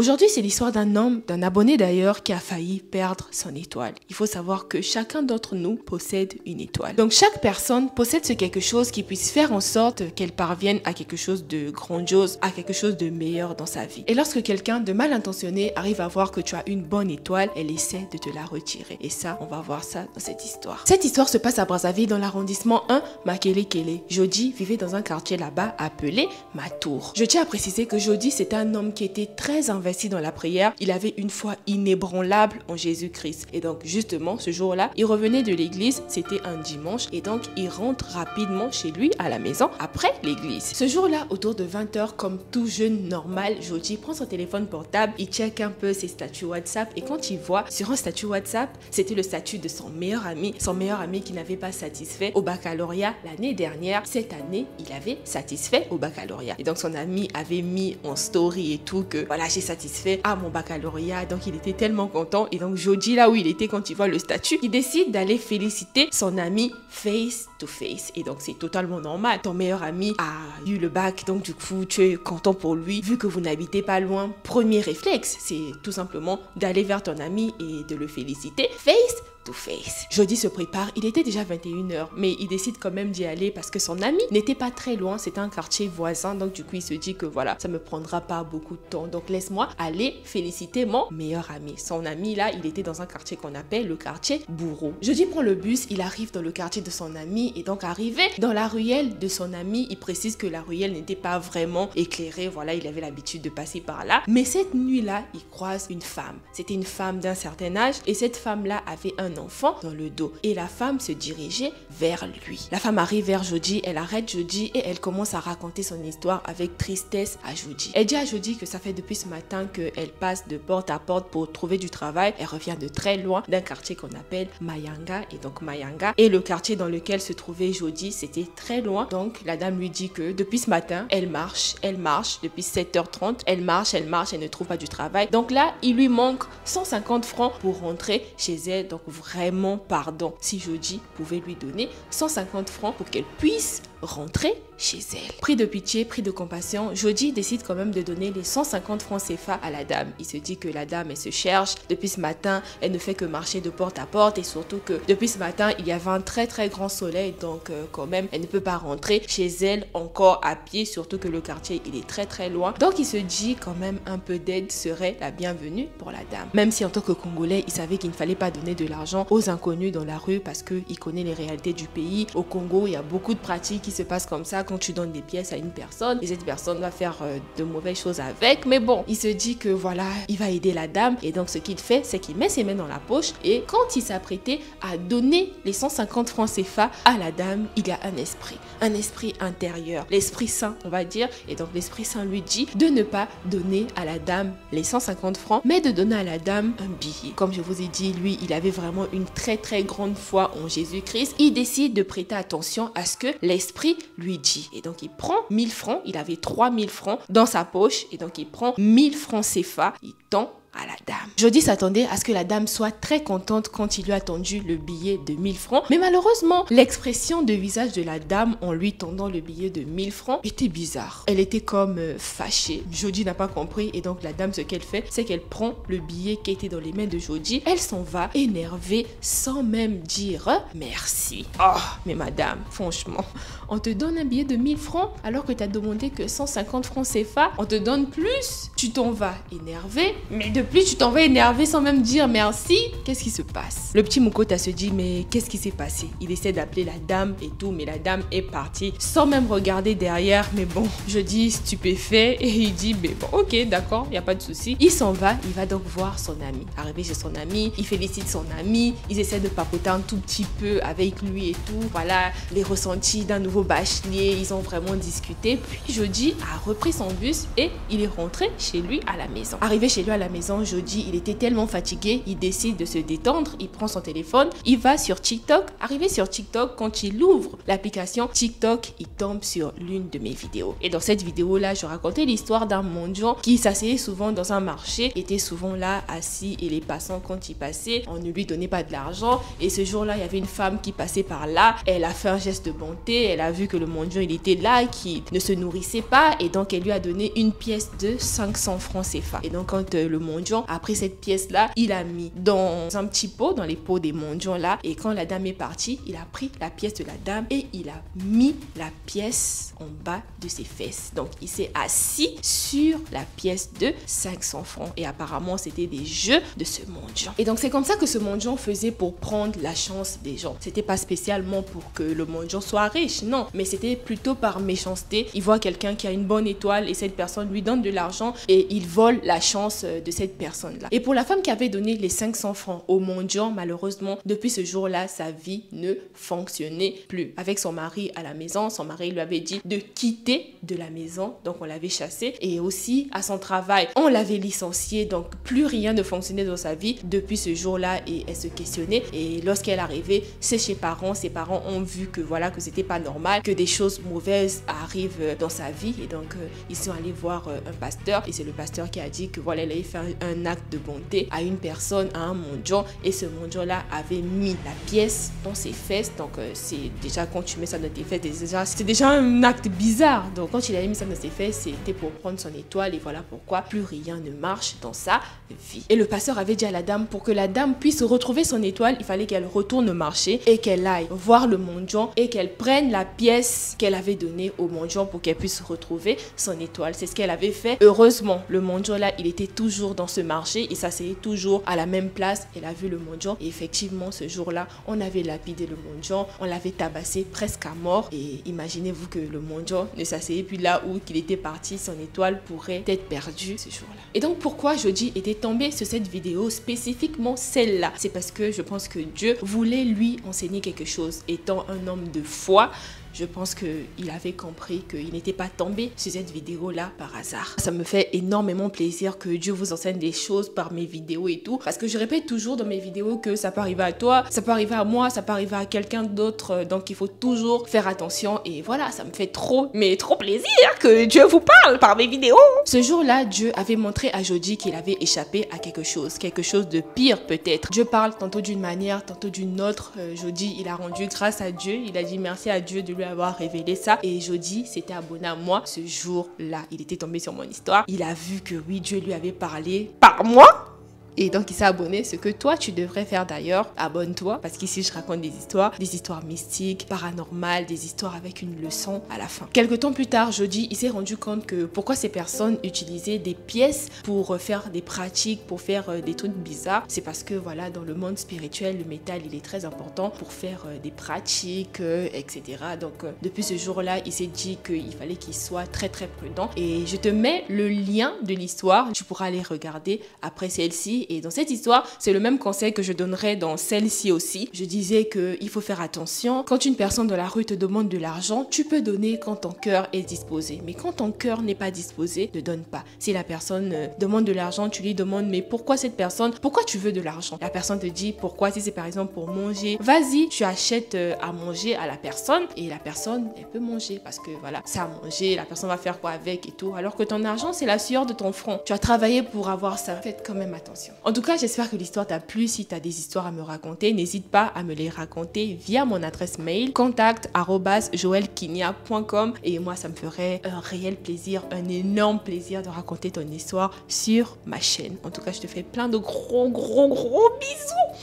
Aujourd'hui, c'est l'histoire d'un homme, d'un abonné d'ailleurs, qui a failli perdre son étoile. Il faut savoir que chacun d'entre nous possède une étoile. Donc chaque personne possède ce quelque chose qui puisse faire en sorte qu'elle parvienne à quelque chose de grandiose, à quelque chose de meilleur dans sa vie. Et lorsque quelqu'un de mal intentionné arrive à voir que tu as une bonne étoile, elle essaie de te la retirer. Et ça, on va voir ça dans cette histoire. Cette histoire se passe à Brazzaville dans l'arrondissement 1, Makelekele. Jody vivait dans un quartier là-bas appelé Matour. Je tiens à préciser que Jody, c'était un homme qui était très investi dans la prière. Il avait une foi inébranlable en Jésus-Christ. Et donc justement, ce jour-là, il revenait de l'église, c'était un dimanche, et donc il rentre rapidement chez lui à la maison après l'église. Ce jour-là, autour de 20 h, comme tout jeune normal, Jody prend son téléphone portable, il check un peu ses statuts WhatsApp, et quand il voit sur un statut WhatsApp, c'était le statut de son meilleur ami qui n'avait pas satisfait au baccalauréat l'année dernière. Cette année, il avait satisfait au baccalauréat. Et donc son ami avait mis en story et tout que voilà, j'ai satisfait à mon baccalauréat. Donc il était tellement content. Et donc Jody, là où il était quand il voit le statut, il décide d'aller féliciter son ami face to face. Et donc c'est totalement normal. Ton meilleur ami a eu le bac, donc du coup tu es content pour lui. Vu que vous n'habitez pas loin, premier réflexe, c'est tout simplement d'aller vers ton ami et de le féliciter face to face. Jody se prépare, il était déjà 21 h, mais il décide quand même d'y aller parce que son ami n'était pas très loin, c'était un quartier voisin, donc du coup il se dit que voilà, ça me prendra pas beaucoup de temps, donc laisse-moi aller féliciter mon meilleur ami. Son ami là, il était dans un quartier qu'on appelle le quartier Bourreau. Jody prend le bus, il arrive dans le quartier de son ami, et donc arrivé dans la ruelle de son ami, il précise que la ruelle n'était pas vraiment éclairée, voilà, il avait l'habitude de passer par là, mais cette nuit là, il croise une femme. C'était une femme d'un certain âge, et cette femme là avait un enfant dans le dos, et la femme se dirigeait vers lui. La femme arrive vers Jody, elle arrête Jody et elle commence à raconter son histoire avec tristesse à Jody. Elle dit à Jody que ça fait depuis ce matin qu'elle passe de porte à porte pour trouver du travail. Elle revient de très loin, d'un quartier qu'on appelle Mayanga, et donc Mayanga et le quartier dans lequel se trouvait Jody, c'était très loin. Donc la dame lui dit que depuis ce matin, elle marche depuis 7 h 30, elle marche, elle ne trouve pas du travail. Donc là, il lui manque 150 francs pour rentrer chez elle. Donc vraiment pardon si Jody pouvait lui donner 150 francs pour qu'elle puisse rentrer chez elle. Pris de pitié, pris de compassion, Jody décide quand même de donner les 150 francs CFA à la dame. Il se dit que la dame, elle se cherche. Depuis ce matin, elle ne fait que marcher de porte à porte, et surtout que depuis ce matin, il y avait un très grand soleil, donc quand même, elle ne peut pas rentrer chez elle encore à pied, surtout que le quartier, il est très loin. Donc il se dit quand même un peu d'aide serait la bienvenue pour la dame. Même si en tant que Congolais, il savait qu'il ne fallait pas donner de l'argent aux inconnus dans la rue parce qu'il connaît les réalités du pays. Au Congo, il y a beaucoup de pratiques qui se passent comme ça. Quand tu donnes des pièces à une personne et cette personne va faire de mauvaises choses avec, mais bon, il se dit que voilà, il va aider la dame, et donc ce qu'il fait, c'est qu'il met ses mains dans la poche, et quand il s'apprêtait à donner les 150 francs CFA à la dame, il y a un esprit intérieur, l'Esprit Saint, on va dire, et donc l'Esprit Saint lui dit de ne pas donner à la dame les 150 francs, mais de donner à la dame un billet. Comme je vous ai dit, lui, il avait vraiment une très grande foi en Jésus-Christ. Il décide de prêter attention à ce que l'Esprit lui dit. Et donc il prend 1000 francs, il avait 3000 francs dans sa poche, et donc il prend 1000 francs CFA, il tend à la dame. Jody s'attendait à ce que la dame soit très contente quand il lui a tendu le billet de 1000 francs, mais malheureusement, l'expression de visage de la dame en lui tendant le billet de 1000 francs était bizarre. Elle était comme fâchée. Jody n'a pas compris, et donc la dame, ce qu'elle fait, c'est qu'elle prend le billet qui était dans les mains de Jody, elle s'en va énervée sans même dire merci. Oh, mais madame, franchement, on te donne un billet de 1000 francs alors que tu as demandé que 150 francs CFA, on te donne plus, tu t'en vas énervé, mais de plus tu t'en vas énervé sans même dire merci. Qu'est-ce qui se passe? Le petit Mukota se dit mais qu'est-ce qui s'est passé? Il essaie d'appeler la dame et tout, mais la dame est partie sans même regarder derrière. Mais bon, je dis stupéfait, et il dit mais bon, ok, d'accord, il n'y a pas de souci. Il s'en va, il va donc voir son ami. Arrivé chez son ami, il félicite son ami, ils essaient de papoter un tout petit peu avec lui et tout. Voilà les ressentis d'un nouveau bachelier, ils ont vraiment discuté. Puis Jody a repris son bus et il est rentré chez lui à la maison. Arrivé chez lui à la maison, Jody Jody, il était tellement fatigué, il décide de se détendre, il prend son téléphone, il va sur TikTok. Arrivé sur TikTok, quand il ouvre l'application TikTok, il tombe sur l'une de mes vidéos. Et dans cette vidéo-là, je racontais l'histoire d'un mendiant qui s'asseyait souvent dans un marché, était souvent là assis et les passants, quand ils passaient, on ne lui donnait pas de l'argent. Et ce jour-là, il y avait une femme qui passait par là, elle a fait un geste de bonté, elle a vu que le mendiant, il était là, qu'il ne se nourrissait pas, et donc elle lui a donné une pièce de 500 francs CFA. Et donc quand le mendiant a pris cette pièce-là, il a mis dans un petit pot, dans les pots des mendiants là, et quand la dame est partie, il a pris la pièce de la dame et il a mis la pièce en bas de ses fesses. Donc il s'est assis sur la pièce de 500 francs, et apparemment c'était des jeux de ce mendiant. Et donc c'est comme ça que ce mendiant faisait pour prendre la chance des gens. C'était pas spécialement pour que le mendiant soit riche, non, mais c'était plutôt par méchanceté. Il voit quelqu'un qui a une bonne étoile et cette personne lui donne de l'argent et il vole la chance de cette personne-là. Et pour la femme qui avait donné les 500 francs au mendiant, malheureusement, depuis ce jour-là, sa vie ne fonctionnait plus. Avec son mari à la maison, son mari lui avait dit de quitter de la maison, donc on l'avait chassé, et aussi à son travail, on l'avait licencié, donc plus rien ne fonctionnait dans sa vie depuis ce jour-là, et elle se questionnait. Et lorsqu'elle arrivait chez ses parents ont vu que voilà, que c'était pas normal, que des choses mauvaises arrivent dans sa vie, et donc ils sont allés voir un pasteur, et c'est le pasteur qui a dit que voilà, il allait faire un acte de bonté à une personne, à un mendiant, et ce mendiant-là avait mis la pièce dans ses fesses. Donc c'est déjà, quand tu mets ça dans tes fesses, c'est déjà un acte bizarre. Donc quand il avait mis ça dans ses fesses, c'était pour prendre son étoile, et voilà pourquoi plus rien ne marche dans sa vie. Et le pasteur avait dit à la dame, pour que la dame puisse retrouver son étoile, il fallait qu'elle retourne au marché et qu'elle aille voir le mendiant et qu'elle prenne la pièce qu'elle avait donnée au mendiant pour qu'elle puisse retrouver son étoile. C'est ce qu'elle avait fait. Heureusement, le mendiant là, il était toujours dans ce marché, il s'asseyait toujours à la même place. Elle a vu le mendiant, et effectivement ce jour-là, on avait lapidé le mendiant, on l'avait tabassé presque à mort. Et imaginez-vous que le mendiant ne s'asseyait plus là où il était parti, son étoile pourrait être perdue ce jour-là. Et donc pourquoi Jody était tombée sur cette vidéo, spécifiquement celle-là? C'est parce que je pense que Dieu voulait lui enseigner quelque chose. Étant un homme de foi, je pense qu'il avait compris qu'il n'était pas tombé sur cette vidéo-là par hasard. Ça me fait énormément plaisir que Dieu vous enseigne des choses par mes vidéos et tout. Parce que je répète toujours dans mes vidéos que ça peut arriver à toi, ça peut arriver à moi, ça peut arriver à quelqu'un d'autre. Donc il faut toujours faire attention. Et voilà, ça me fait trop, mais trop plaisir que Dieu vous parle par mes vidéos. Ce jour-là, Dieu avait montré à Jody qu'il avait échappé à quelque chose de pire peut-être. Dieu parle tantôt d'une manière, tantôt d'une autre. Jody, il a rendu grâce à Dieu. Il a dit merci à Dieu de lui avoir révélé ça, et Jody s'était abonné à moi ce jour-là. Il était tombé sur mon histoire, il a vu que oui, Dieu lui avait parlé par moi. Et donc il s'est abonné, ce que toi tu devrais faire d'ailleurs. Abonne-toi, parce qu'ici je raconte des histoires mystiques, paranormales, des histoires avec une leçon à la fin. Quelque temps plus tard, Jody, il s'est rendu compte que pourquoi ces personnes utilisaient des pièces pour faire des pratiques, pour faire des trucs bizarres. C'est parce que voilà, dans le monde spirituel, le métal il est très important pour faire des pratiques, etc. Donc depuis ce jour-là, il s'est dit qu'il fallait qu'il soit très très prudent. Et je te mets le lien de l'histoire, tu pourras aller regarder après celle-ci. Et dans cette histoire, c'est le même conseil que je donnerais dans celle-ci aussi. Je disais qu'il faut faire attention. Quand une personne dans la rue te demande de l'argent, tu peux donner quand ton cœur est disposé. Mais quand ton cœur n'est pas disposé, ne donne pas. Si la personne demande de l'argent, tu lui demandes, mais pourquoi cette personne, pourquoi tu veux de l'argent? La personne te dit, pourquoi? Si c'est par exemple pour manger, vas-y, tu achètes à manger à la personne, et la personne, elle peut manger parce que voilà, c'est à manger, la personne va faire quoi avec et tout. Alors que ton argent, c'est la sueur de ton front. Tu as travaillé pour avoir ça. Faites quand même attention. En tout cas, j'espère que l'histoire t'a plu. Si tu as des histoires à me raconter, n'hésite pas à me les raconter via mon adresse mail contact@joelkinia.com, et moi ça me ferait un réel plaisir, un énorme plaisir de raconter ton histoire sur ma chaîne. En tout cas, je te fais plein de gros bisous.